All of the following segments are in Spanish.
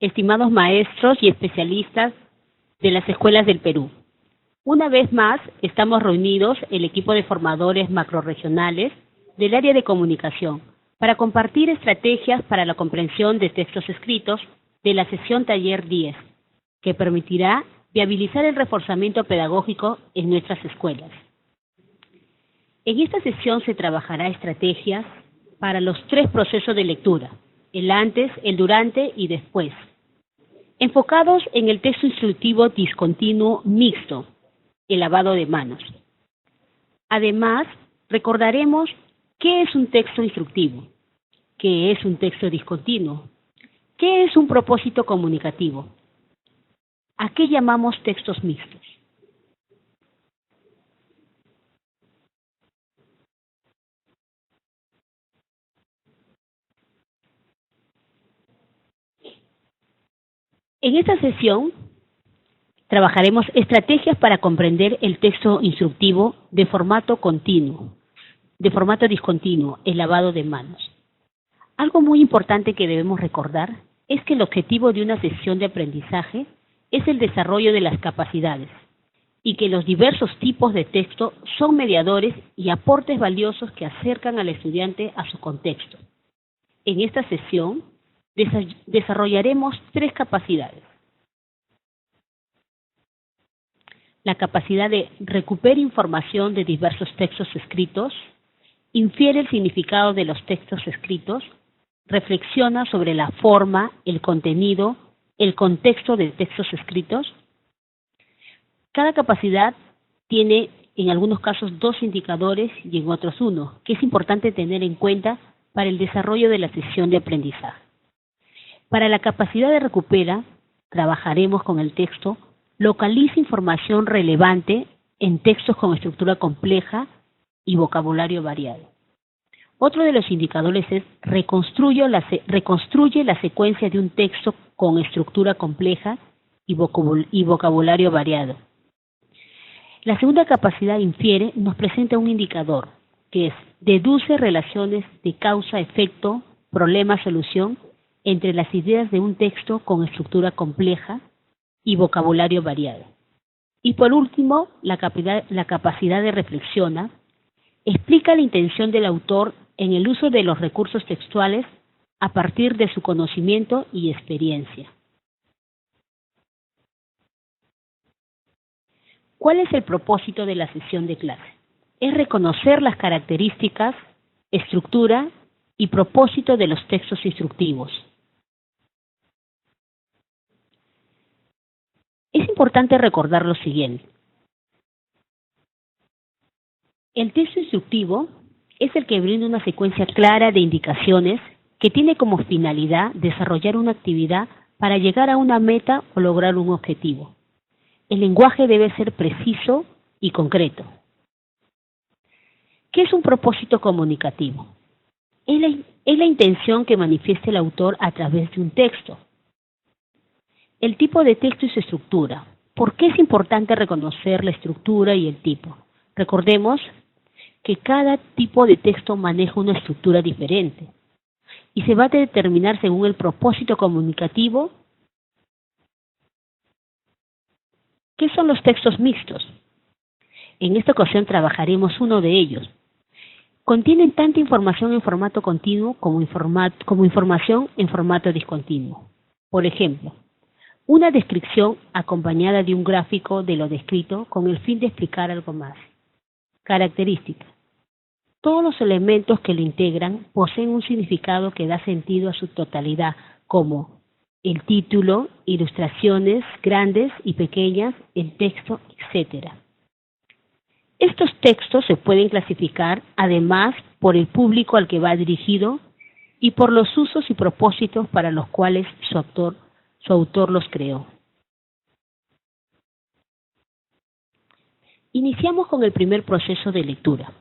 estimados maestros y especialistas de las escuelas del Perú. Una vez más, estamos reunidos el equipo de formadores macrorregionales del área de comunicación para compartir estrategias para la comprensión de textos escritos de la sesión Taller 10, que permitirá viabilizar el reforzamiento pedagógico en nuestras escuelas. En esta sesión se trabajará estrategias para los 3 procesos de lectura, el antes, el durante y después, enfocados en el texto instructivo discontinuo mixto, el lavado de manos. Además, recordaremos qué es un texto instructivo, qué es un texto discontinuo, qué es un propósito comunicativo, a qué llamamos textos mixtos. En esta sesión trabajaremos estrategias para comprender el texto instructivo de formato continuo, de formato discontinuo, el lavado de manos. Algo muy importante que debemos recordar es que el objetivo de una sesión de aprendizaje es el desarrollo de las capacidades y que los diversos tipos de texto son mediadores y aportes valiosos que acercan al estudiante a su contexto. En esta sesión desarrollaremos 3 capacidades. La capacidad de recuperar información de diversos textos escritos, infiere el significado de los textos escritos, reflexiona sobre la forma, el contenido, el contexto de textos escritos. Cada capacidad tiene en algunos casos 2 indicadores y en otros 1, que es importante tener en cuenta para el desarrollo de la sesión de aprendizaje. Para la capacidad de recupera, trabajaremos con el texto, localiza información relevante en textos con estructura compleja y vocabulario variado. Otro de los indicadores es reconstruye la secuencia de un texto con estructura compleja y vocabulario variado. La segunda capacidad infiere nos presenta un indicador, que es deduce relaciones de causa-efecto, problema-solución entre las ideas de un texto con estructura compleja y vocabulario variado. Y por último, la capacidad de reflexiona explica la intención del autor en el uso de los recursos textuales a partir de su conocimiento y experiencia. ¿Cuál es el propósito de la sesión de clase? Es reconocer las características, estructura y propósito de los textos instructivos. Es importante recordar lo siguiente. El texto instructivo es el que brinda una secuencia clara de indicaciones que tiene como finalidad desarrollar una actividad para llegar a una meta o lograr un objetivo. El lenguaje debe ser preciso y concreto. ¿Qué es un propósito comunicativo? Es la intención que manifiesta el autor a través de un texto. El tipo de texto y su estructura. ¿Por qué es importante reconocer la estructura y el tipo? Recordemos que cada tipo de texto maneja una estructura diferente y se va a determinar según el propósito comunicativo. ¿Qué son los textos mixtos? En esta ocasión trabajaremos uno de ellos. Contienen tanta información en formato continuo como información en formato discontinuo. Por ejemplo, una descripción acompañada de un gráfico de lo descrito con el fin de explicar algo más. Características. Todos los elementos que lo integran poseen un significado que da sentido a su totalidad, como el título, ilustraciones grandes y pequeñas, el texto, etc. Estos textos se pueden clasificar, además, por el público al que va dirigido y por los usos y propósitos para los cuales su autor los creó. Iniciamos con el primer proceso de lectura.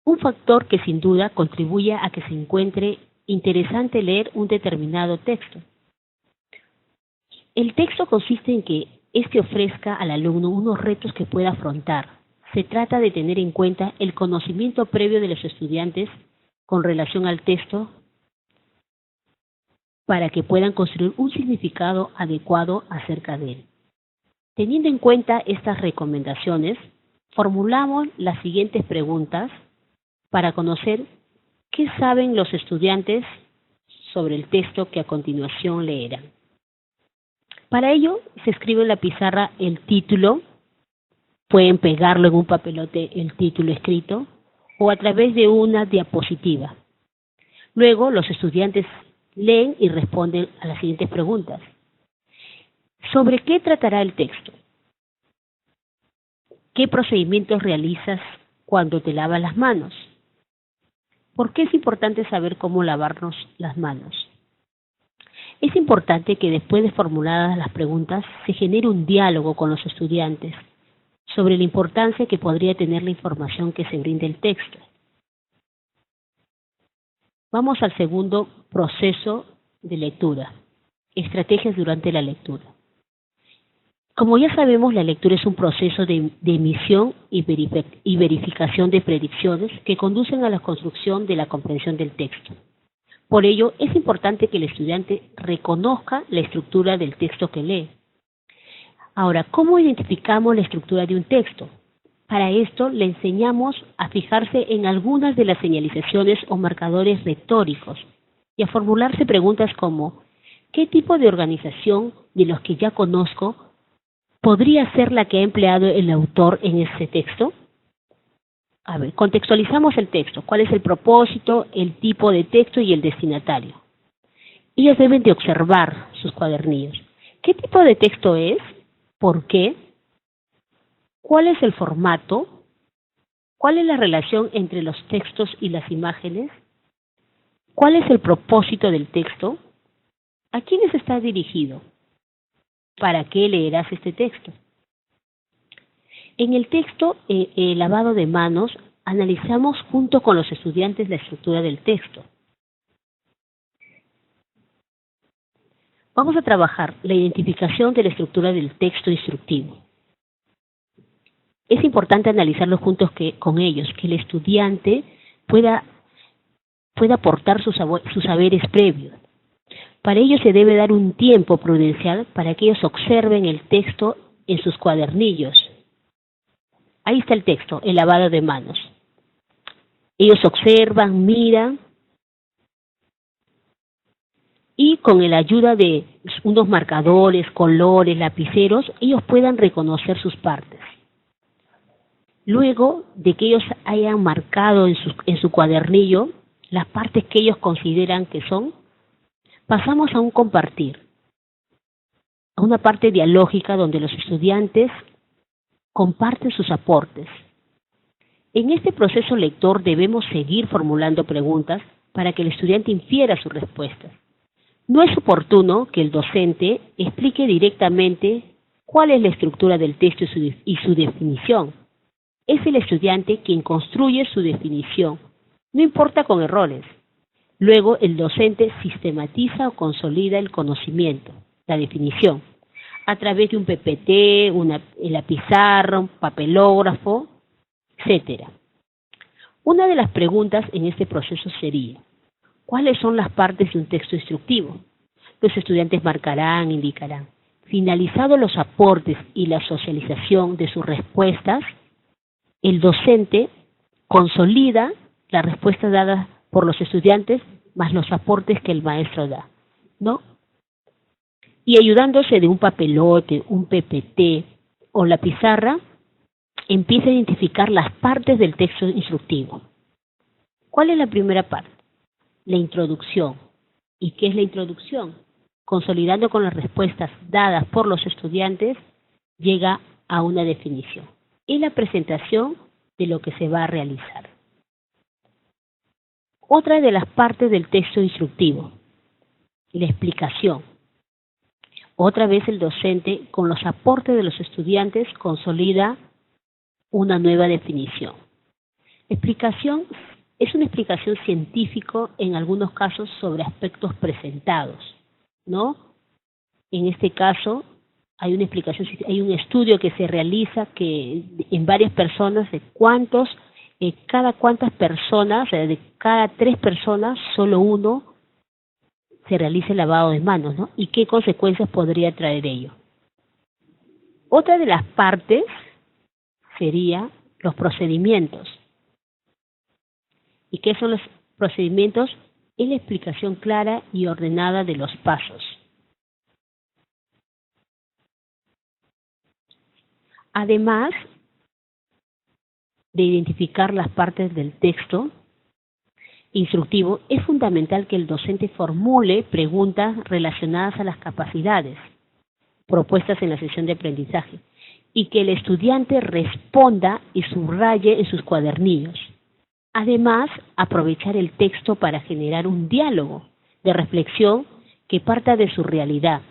Un factor que sin duda contribuye a que se encuentre interesante leer un determinado texto. El texto consiste en que éste ofrezca al alumno unos retos que pueda afrontar. Se trata de tener en cuenta el conocimiento previo de los estudiantes con relación al texto para que puedan construir un significado adecuado acerca de él. Teniendo en cuenta estas recomendaciones, formulamos las siguientes preguntas para conocer qué saben los estudiantes sobre el texto que a continuación leerán. Para ello, se escribe en la pizarra el título, pueden pegarlo en un papelote el título escrito, o a través de una diapositiva. Luego, los estudiantes leen y responden a las siguientes preguntas. ¿Sobre qué tratará el texto? ¿Qué procedimientos realizas cuando te lavas las manos? ¿Por qué es importante saber cómo lavarnos las manos? Es importante que después de formuladas las preguntas se genere un diálogo con los estudiantes sobre la importancia que podría tener la información que se brinda el texto. Vamos al segundo proceso de lectura, estrategias durante la lectura. Como ya sabemos, la lectura es un proceso de emisión y verificación de predicciones que conducen a la construcción de la comprensión del texto. Por ello, es importante que el estudiante reconozca la estructura del texto que lee. Ahora, ¿cómo identificamos la estructura de un texto? Para esto, le enseñamos a fijarse en algunas de las señalizaciones o marcadores retóricos y a formularse preguntas como ¿qué tipo de organización de los que ya conozco podría ser la que ha empleado el autor en este texto? A ver, contextualizamos el texto. ¿Cuál es el propósito, el tipo de texto y el destinatario? Ellos deben de observar sus cuadernillos. ¿Qué tipo de texto es? ¿Por qué? ¿Cuál es el formato? ¿Cuál es la relación entre los textos y las imágenes? ¿Cuál es el propósito del texto? ¿A quiénes está dirigido? ¿Para qué leerás este texto? En el texto lavado de manos, analizamos junto con los estudiantes la estructura del texto. Vamos a trabajar la identificación de la estructura del texto instructivo. Es importante analizarlo juntos con ellos, que el estudiante pueda aportar sus saberes previos. Para ello se debe dar un tiempo prudencial para que ellos observen el texto en sus cuadernillos. Ahí está el texto, el lavado de manos. Ellos observan, miran y con la ayuda de unos marcadores, colores, lapiceros, ellos puedan reconocer sus partes. Luego de que ellos hayan marcado en su cuadernillo las partes que ellos consideran que son, pasamos a un compartir, a una parte dialógica donde los estudiantes comparten sus aportes. En este proceso lector debemos seguir formulando preguntas para que el estudiante infiera sus respuestas. No es oportuno que el docente explique directamente cuál es la estructura del texto y su definición. Es el estudiante quien construye su definición, no importa con errores. Luego el docente sistematiza o consolida el conocimiento, la definición, a través de un PPT, la pizarra, un papelógrafo, etc. Una de las preguntas en este proceso sería, ¿cuáles son las partes de un texto instructivo? Los estudiantes marcarán, indicarán. Finalizados los aportes y la socialización de sus respuestas, el docente consolida la respuesta dada por los estudiantes más los aportes que el maestro da, ¿no? Y ayudándose de un papelote, un PPT o la pizarra, empieza a identificar las partes del texto instructivo. ¿Cuál es la primera parte? La introducción. ¿Y qué es la introducción? Consolidando con las respuestas dadas por los estudiantes, llega a una definición. Y la presentación de lo que se va a realizar. Otra de las partes del texto instructivo, la explicación. Otra vez el docente, con los aportes de los estudiantes, consolida una nueva definición. Explicación es una explicación científica en algunos casos sobre aspectos presentados, ¿no? En este caso hay una explicación, hay un estudio que se realiza que en varias personas de cada cuántas personas, de cada 3 personas, solo uno se realice el lavado de manos, ¿no? Y qué consecuencias podría traer ello. Otra de las partes sería los procedimientos. ¿Y qué son los procedimientos? Es la explicación clara y ordenada de los pasos. Además de identificar las partes del texto instructivo, es fundamental que el docente formule preguntas relacionadas a las capacidades propuestas en la sesión de aprendizaje y que el estudiante responda y subraye en sus cuadernillos. Además, aprovechar el texto para generar un diálogo de reflexión que parta de su realidad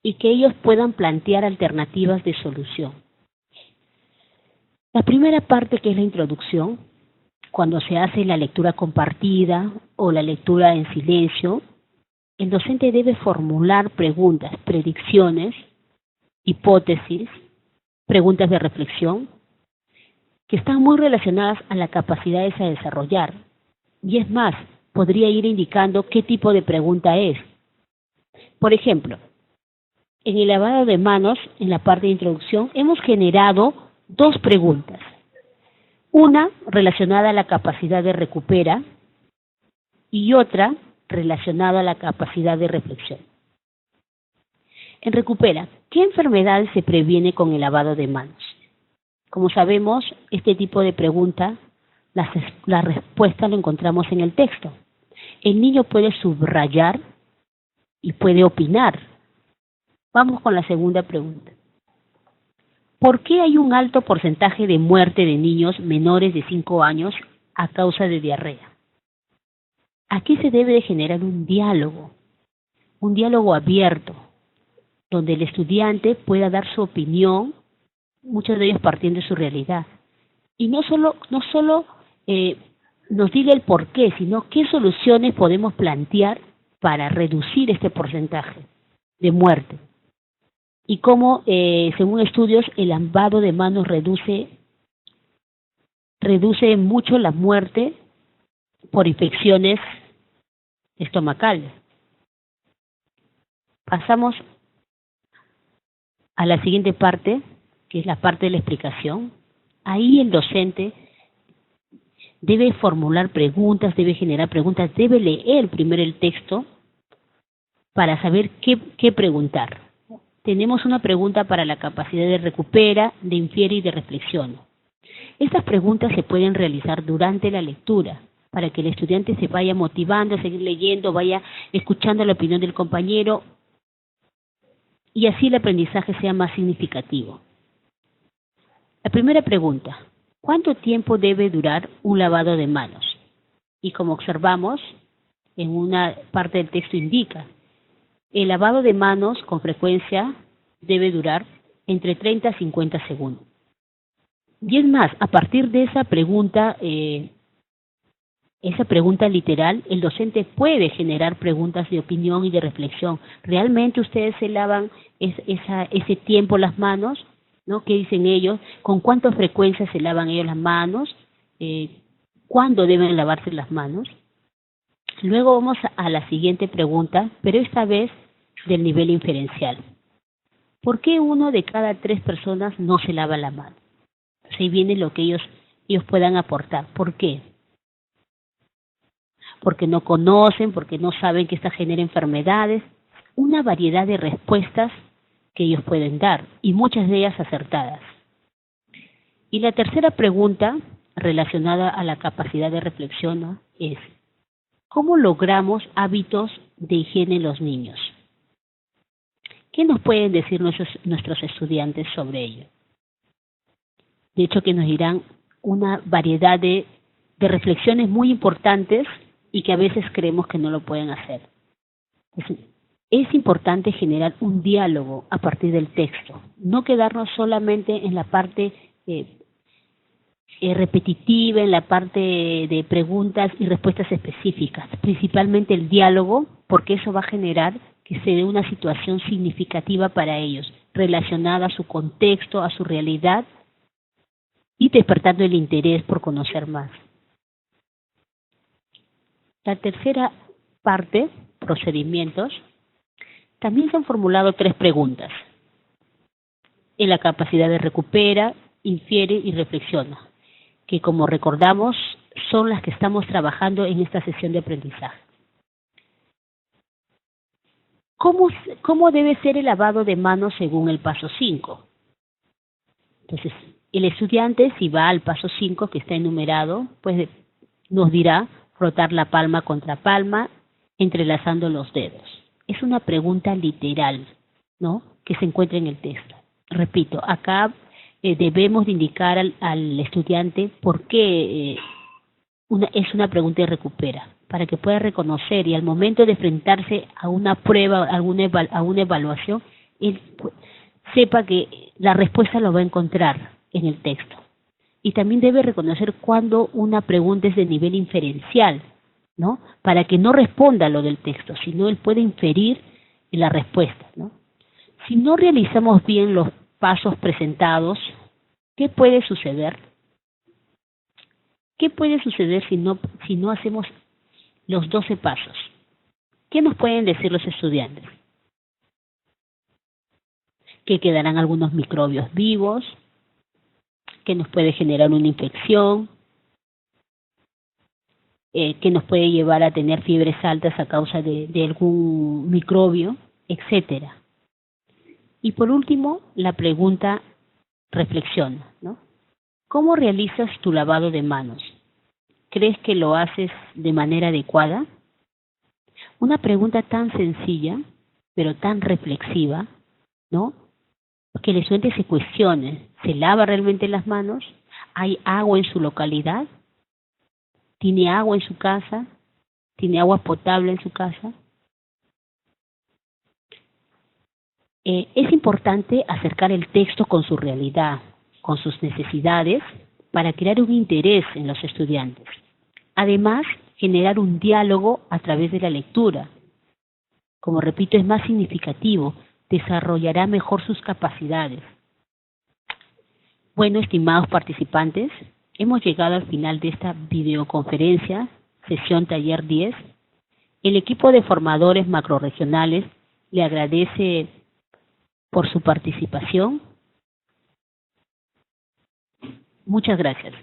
y que ellos puedan plantear alternativas de solución. La primera parte, que es la introducción, cuando se hace la lectura compartida o la lectura en silencio, el docente debe formular preguntas, predicciones, hipótesis, preguntas de reflexión, que están muy relacionadas a las capacidades a desarrollar. Y es más, podría ir indicando qué tipo de pregunta es. Por ejemplo, en el lavado de manos, en la parte de introducción, hemos generado dos preguntas. Una relacionada a la capacidad de recupera y otra relacionada a la capacidad de reflexión. En recupera, ¿qué enfermedad se previene con el lavado de manos? Como sabemos, este tipo de pregunta, la respuesta lo encontramos en el texto. El niño puede subrayar y puede opinar. Vamos con la segunda pregunta. ¿Por qué hay un alto porcentaje de muerte de niños menores de 5 años a causa de diarrea? Aquí se debe de generar un diálogo abierto, donde el estudiante pueda dar su opinión, muchos de ellos partiendo de su realidad. Y no solo nos diga el por qué, sino qué soluciones podemos plantear para reducir este porcentaje de muerte. Y cómo, según estudios, el lavado de manos reduce mucho la muerte por infecciones estomacales. Pasamos a la siguiente parte, que es la parte de la explicación. Ahí el docente debe formular preguntas, debe generar preguntas, debe leer primero el texto para saber qué preguntar. Tenemos una pregunta para la capacidad de recupera, de infiere y de reflexión. Estas preguntas se pueden realizar durante la lectura, para que el estudiante se vaya motivando a seguir leyendo, vaya escuchando la opinión del compañero, y así el aprendizaje sea más significativo. La primera pregunta: ¿cuánto tiempo debe durar un lavado de manos? Y como observamos, en una parte del texto indica, el lavado de manos con frecuencia debe durar entre 30 a 50 segundos. Y es más, a partir de esa pregunta literal, el docente puede generar preguntas de opinión y de reflexión. ¿Realmente ustedes se lavan ese tiempo las manos? ¿No? ¿Qué dicen ellos? ¿Con cuánta frecuencia se lavan ellos las manos? ¿Cuándo deben lavarse las manos? Luego vamos a la siguiente pregunta, pero esta vez del nivel inferencial. ¿Por qué 1 de cada 3 personas no se lava la mano? Ahí viene lo que ellos puedan aportar. ¿Por qué? Porque no conocen, porque no saben que esta genera enfermedades. Una variedad de respuestas que ellos pueden dar, y muchas de ellas acertadas. Y la tercera pregunta, relacionada a la capacidad de reflexión, ¿no?, es: ¿cómo logramos hábitos de higiene en los niños? ¿Qué nos pueden decir nuestros estudiantes sobre ello? De hecho, que nos dirán una variedad de reflexiones muy importantes y que a veces creemos que no lo pueden hacer. Es importante generar un diálogo a partir del texto, no quedarnos solamente en la parte repetitiva, en la parte de preguntas y respuestas específicas, principalmente el diálogo, porque eso va a generar que se dé una situación significativa para ellos, relacionada a su contexto, a su realidad, y despertando el interés por conocer más. La tercera parte procedimientos, también se han formulado 3 preguntas. En la capacidad de recupera, infiere y reflexiona, que como recordamos son las que estamos trabajando en esta sesión de aprendizaje. ¿Cómo debe ser el lavado de manos según el paso 5? Entonces, el estudiante, si va al paso 5 que está enumerado, pues nos dirá frotar la palma contra palma, entrelazando los dedos. Es una pregunta literal, ¿no?, que se encuentra en el texto. Repito, acá debemos de indicar al estudiante por qué es una pregunta de recupera, para que pueda reconocer y al momento de enfrentarse a una prueba, a una evaluación, él sepa que la respuesta lo va a encontrar en el texto. Y también debe reconocer cuando una pregunta es de nivel inferencial, ¿no?, para que no responda lo del texto, sino él puede inferir la respuesta, ¿no? Si no realizamos bien los pasos presentados, ¿qué puede suceder? ¿Qué puede suceder si no hacemos los 12 pasos? ¿Qué nos pueden decir los estudiantes? Que quedarán algunos microbios vivos, que nos puede generar una infección, que nos puede llevar a tener fiebres altas a causa de algún microbio, etcétera. Y por último, la pregunta reflexiona, ¿no? ¿Cómo realizas tu lavado de manos? ¿Crees que lo haces de manera adecuada? Una pregunta tan sencilla, pero tan reflexiva, ¿no?, que el estudiante se cuestione, ¿se lava realmente las manos? ¿Hay agua en su localidad? ¿Tiene agua en su casa? ¿Tiene agua potable en su casa? Es importante acercar el texto con su realidad, con sus necesidades, para crear un interés en los estudiantes. Además, generar un diálogo a través de la lectura. Como repito, es más significativo, desarrollará mejor sus capacidades. Bueno, estimados participantes, hemos llegado al final de esta videoconferencia, sesión taller 10. El equipo de formadores macrorregionales le agradece por su participación. Muchas gracias.